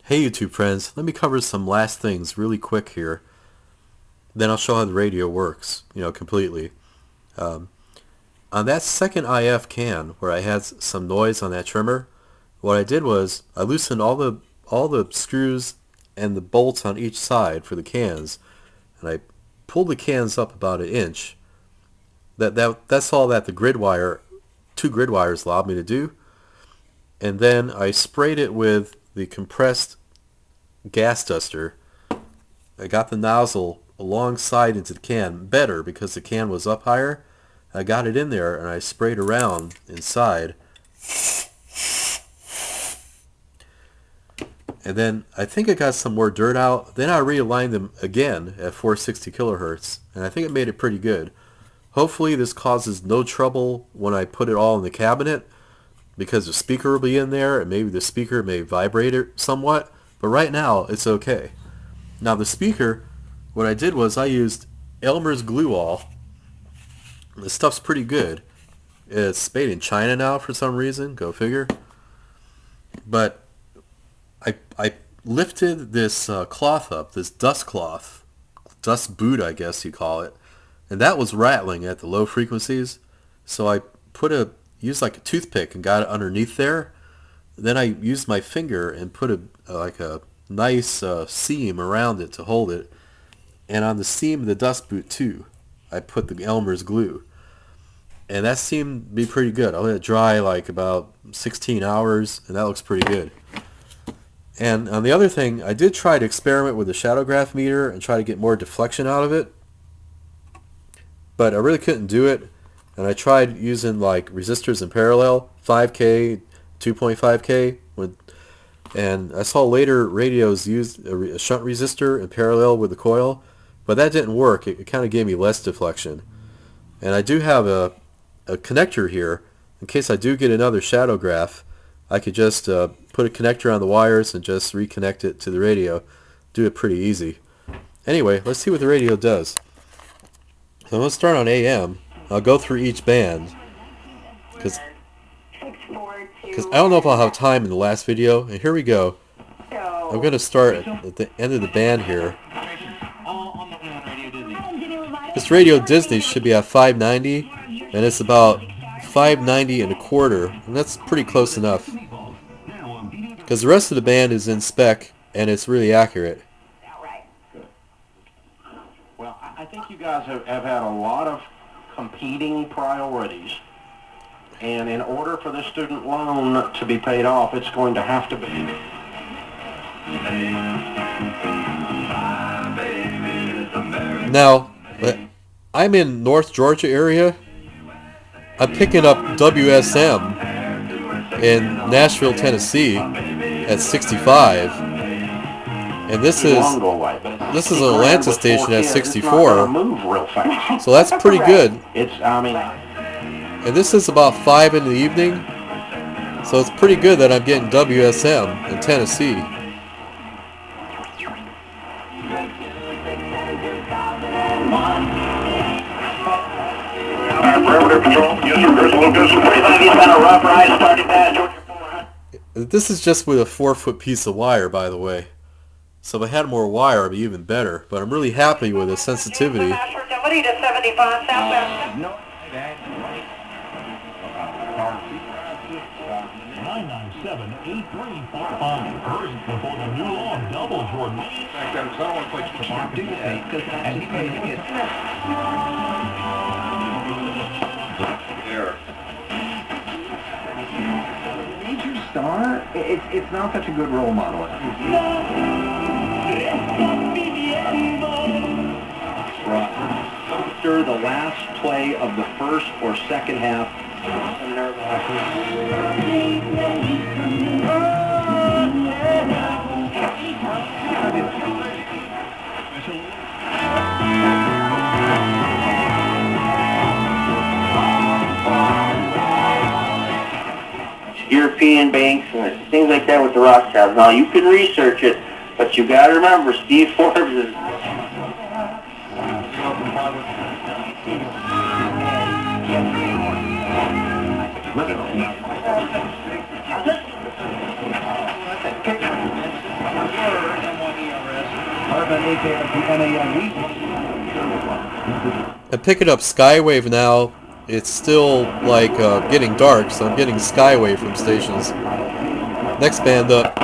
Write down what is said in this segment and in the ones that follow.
Hey YouTube friends, let me cover some last things really quick here. Then I'll show how the radio works, completely. Um, on that second IF can where I had some noise on that trimmer, what I did was I loosened all the screws and the bolts on each side for the cans, and I pulled the cans up about an inch. That's all that two grid wires allowed me to do. And then I sprayed it with the compressed gas duster. I got the nozzle alongside into the can better because the can was up higher. I got it in there and I sprayed around inside. And then I think I got some more dirt out. Then I realigned them again at 460 kilohertz, and I think it made it pretty good. Hopefully this causes no trouble when I put it all in the cabinet, because the speaker will be in there and maybe the speaker may vibrate it somewhat, but right now it's okay. Now the speaker, what I did was I used Elmer's glue all. This stuff's pretty good. It's made in China now for some reason, go figure. But I lifted this cloth up, this dust cloth, dust boot I guess you call it, and that was rattling at the low frequencies. So I used like a toothpick and got it underneath there. Then I used my finger and put a nice seam around it to hold it. And on the seam of the dust boot too, I put the Elmer's glue. And that seemed to be pretty good. I let it dry like about 16 hours, and that looks pretty good. And on the other thing, I did try to experiment with the shadow graph meter and try to get more deflection out of it. But I really couldn't do it. And I tried using like resistors in parallel, 5K, 2.5K, and I saw later radios use a shunt resistor in parallel with the coil, but that didn't work. It kind of gave me less deflection. And I do have a connector here in case I do get another shadow graph. I could just put a connector on the wires and just reconnect it to the radio. Do it pretty easy. Anyway, let's see what the radio does. So I'm going to start on AM. I'll go through each band because I don't know if I'll have time in the last video. And here we go. I'm going to start at the end of the band here. This Radio Disney should be at 590, and it's about 590 and a quarter, and that's pretty close enough because the rest of the band is in spec and it's really accurate. Well, I think you guys have had a lot of competing priorities, and in order for this student loan to be paid off, it's going to have to be. Now, I'm in North Georgia area. I'm picking up WSM in Nashville, Tennessee at 65, and this is an Atlanta station at 64, so that's pretty good. And this is about 5 in the evening, so it's pretty good that I'm getting WSM in Tennessee. This is just with a 4-foot piece of wire, by the way. So if I had more wire, it'd be even better. But I'm really happy with the sensitivity. Star, it's not such a good role model. After the last play of the first or second half. European banks and things like that with the Rothschilds. Now you can research it, but you got to remember Steve Forbes is. I'm picking up Skywave now. It's still like getting dark, so I'm getting Skywave from stations. Next band up.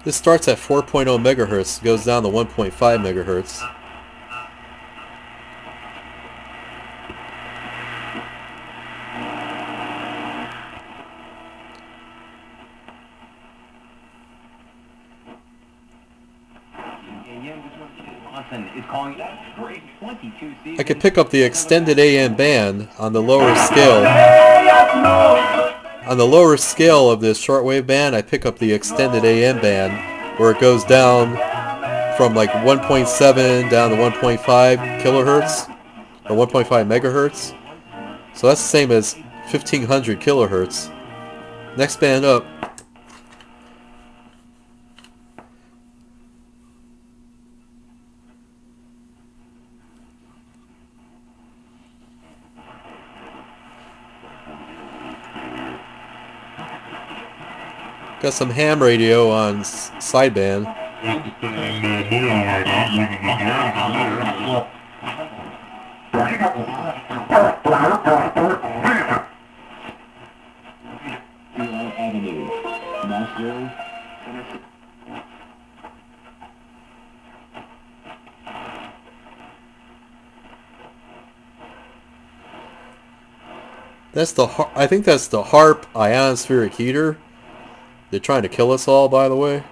This starts at 4.0 megahertz, goes down to 1.5 megahertz. I could pick up the extended AM band on the lower scale. On the lower scale of this shortwave band, I pick up the extended AM band, where it goes down from like 1.7 down to 1.5 kilohertz, or 1.5 megahertz. So that's the same as 1500 kilohertz. Next band up. Got some ham radio on sideband. I think that's the HARP ionospheric heater. They're trying to kill us all, by the way.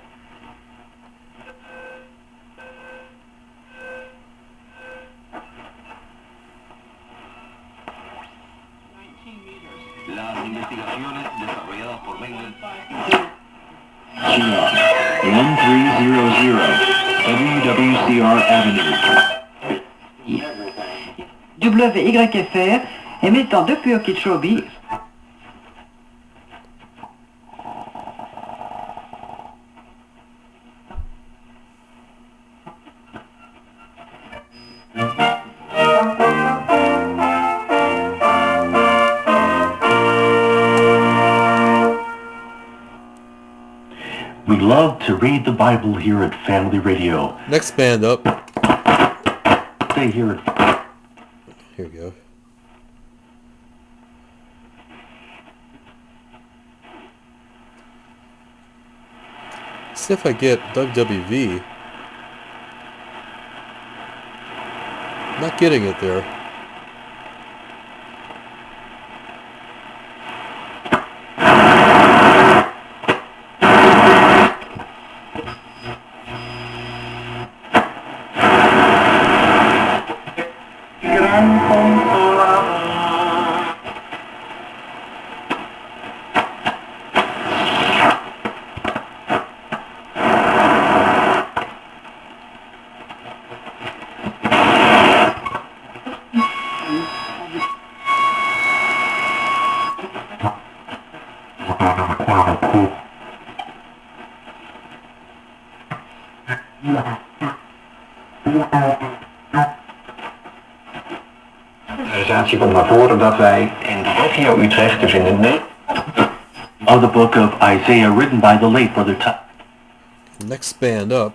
WWCR Avenue. WYFR émettant depuis Okeechobee. We love to read the Bible here at Family Radio. Next band up. Stay here. Here we go. See if I get WWV. Not getting it there. Komt naar voren dat wij in de regio Utrecht, dus in de of the book of Isaiah, written by the late Brother Next band up.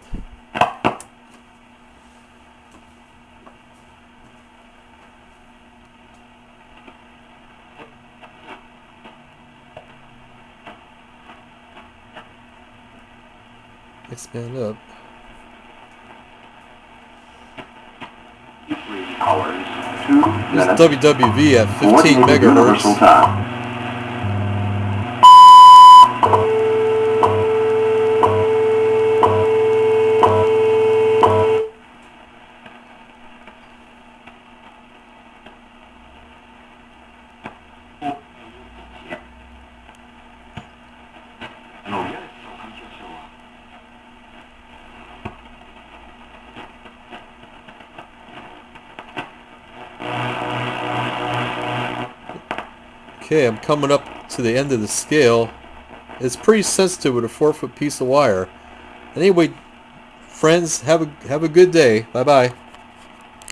Next band up. This is WWV at 15 megahertz. Okay, I'm coming up to the end of the scale. It's pretty sensitive with a 4-foot piece of wire. Anyway, friends, have a good day. Bye bye.